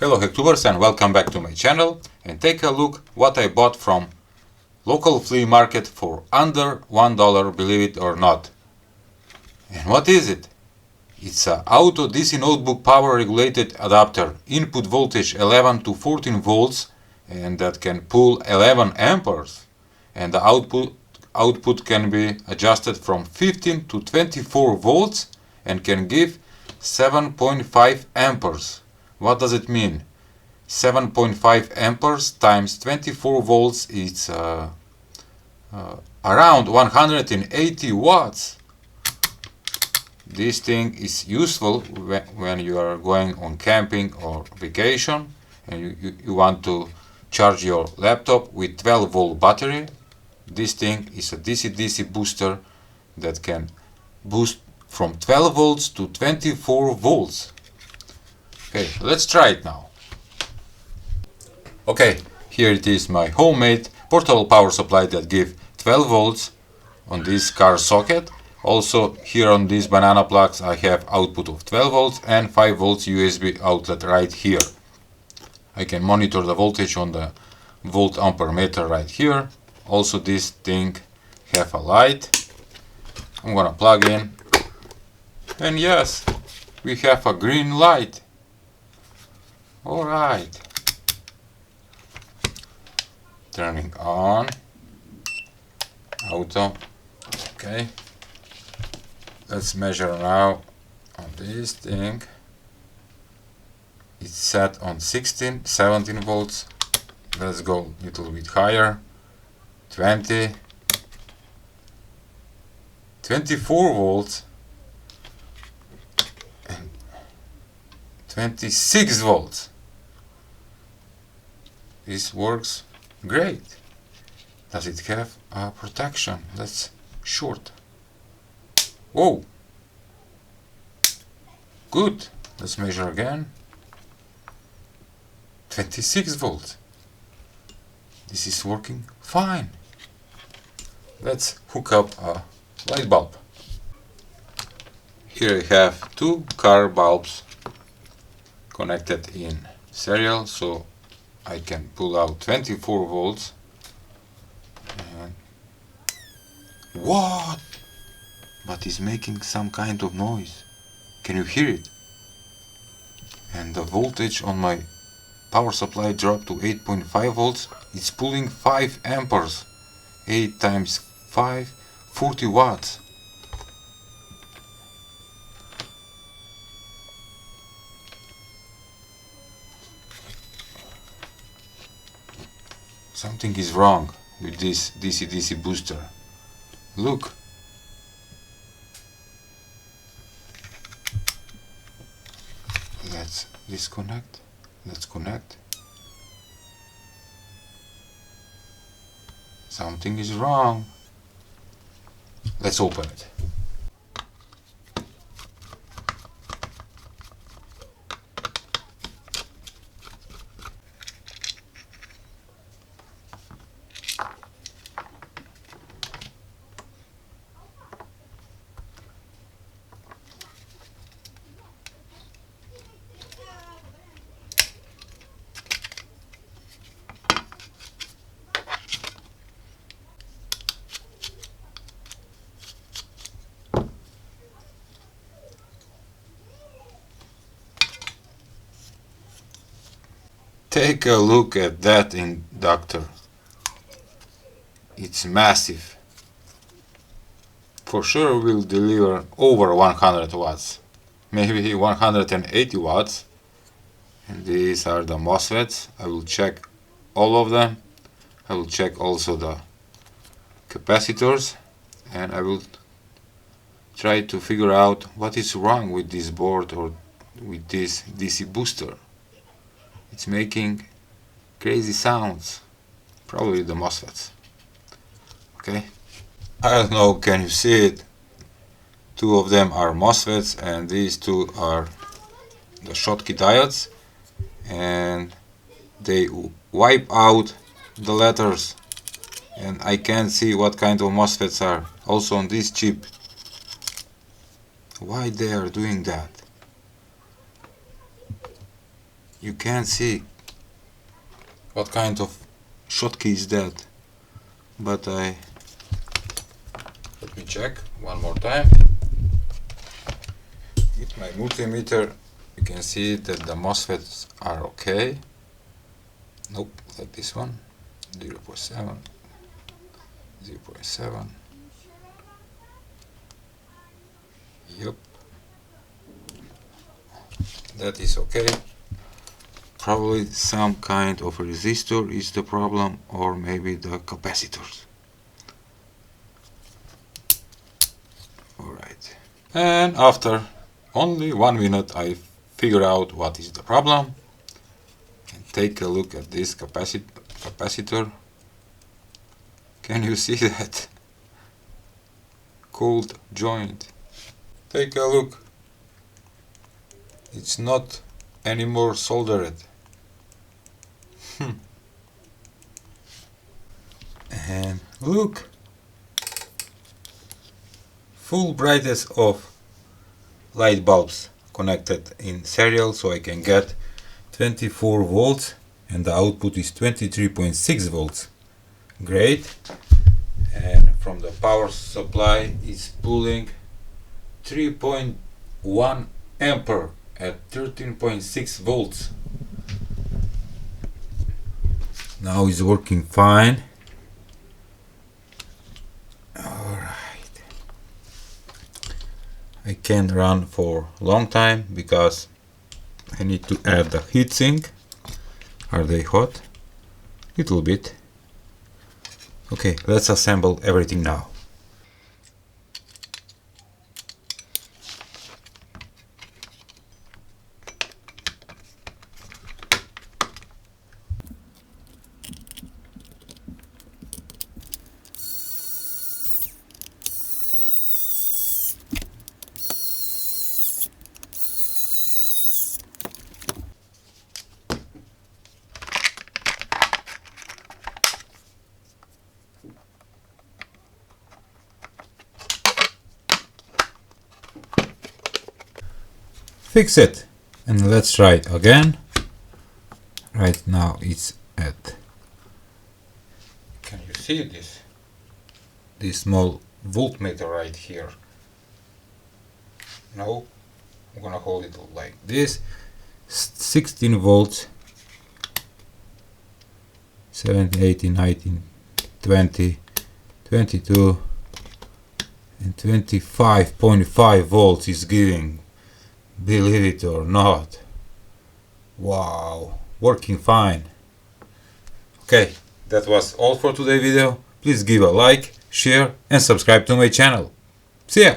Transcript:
Hello Hacktubers and welcome back to my channel, and take a look what I bought from local flea market for under $1, believe it or not. And what is it? It's a auto DC notebook power regulated adapter, input voltage 11 to 14 volts, and that can pull 11 amperes, and the output can be adjusted from 15 to 24 volts and can give 7.5 amperes. What does it mean? 7.5 amperes times 24 volts is around 180 watts. This thing is useful when you are going on camping or vacation and you want to charge your laptop with 12 volt battery. This thing is a DC-DC booster that can boost from 12 volts to 24 volts. Okay, let's try it now. Okay, here it is, my homemade portable power supply that gives 12 volts on this car socket. Also here on these banana plugs I have output of 12 volts and 5 volts USB outlet right here. I can monitor the voltage on the volt ampere meter right here. Also this thing have a light. I'm gonna plug in, and yes, we have a green light. Alright, turning on, auto. Okay, let's measure now on this thing. It's set on 16, 17 volts. Let's go a little bit higher, 20, 24 volts, and 26 volts. This works great. Does it have a protection? Let's short. Whoa! Good. Let's measure again. 26 volts. This is working fine. Let's hook up a light bulb. Here I have two car bulbs connected in serial, so I can pull out 24 volts. And what? But it's making some kind of noise. Can you hear it? And the voltage on my power supply dropped to 8.5 volts. It's pulling 5 amperes. 8 times 5, 40 watts. Something is wrong with this DC-DC booster. Look. Let's disconnect. Let's connect. Something is wrong. Let's open it. Take a look at that inductor. It's massive. For sure will deliver over 100 watts. Maybe 180 watts. And these are the MOSFETs. I will check all of them. I will check also the capacitors. And I will try to figure out what is wrong with this board or with this DC booster. It's making crazy sounds. Probably the MOSFETs. Okay. I don't know, can you see it? Two of them are MOSFETs and these two are the Schottky diodes. And they wipe out the letters. And I can't see what kind of MOSFETs are. Also on this chip. Why they are doing that? You can't see what kind of Schottky is that, but let me check one more time. With my multimeter you can see that the MOSFETs are okay. Nope, like this one, 0.7, 0.7. Yep, that is okay. Probably some kind of resistor is the problem, or maybe the capacitors. Alright, and after only 1 minute I figure out what is the problem. And take a look at this capacitor. Can you see that? Cold joint. Take a look. It's not anymore soldered. And look, full brightness of light bulbs connected in serial, so I can get 24 volts and the output is 23.6 volts. Great. And from the power supply is pulling 3.1 ampere at 13.6 volts. Now it's working fine. Alright. I can't run for a long time because I need to add the heatsink. Are they hot? Little bit. Okay, let's assemble everything now. Fix it, and let's try again. Right now it's at, can you see this small voltmeter right here? No, I'm gonna hold it like this. 16 volts, 17, 18, 19, 20, 22 and 25.5 volts is giving. Believe it or not. Wow, working fine. Okay, that was all for today's video. Please give a like, share and subscribe to my channel. See ya!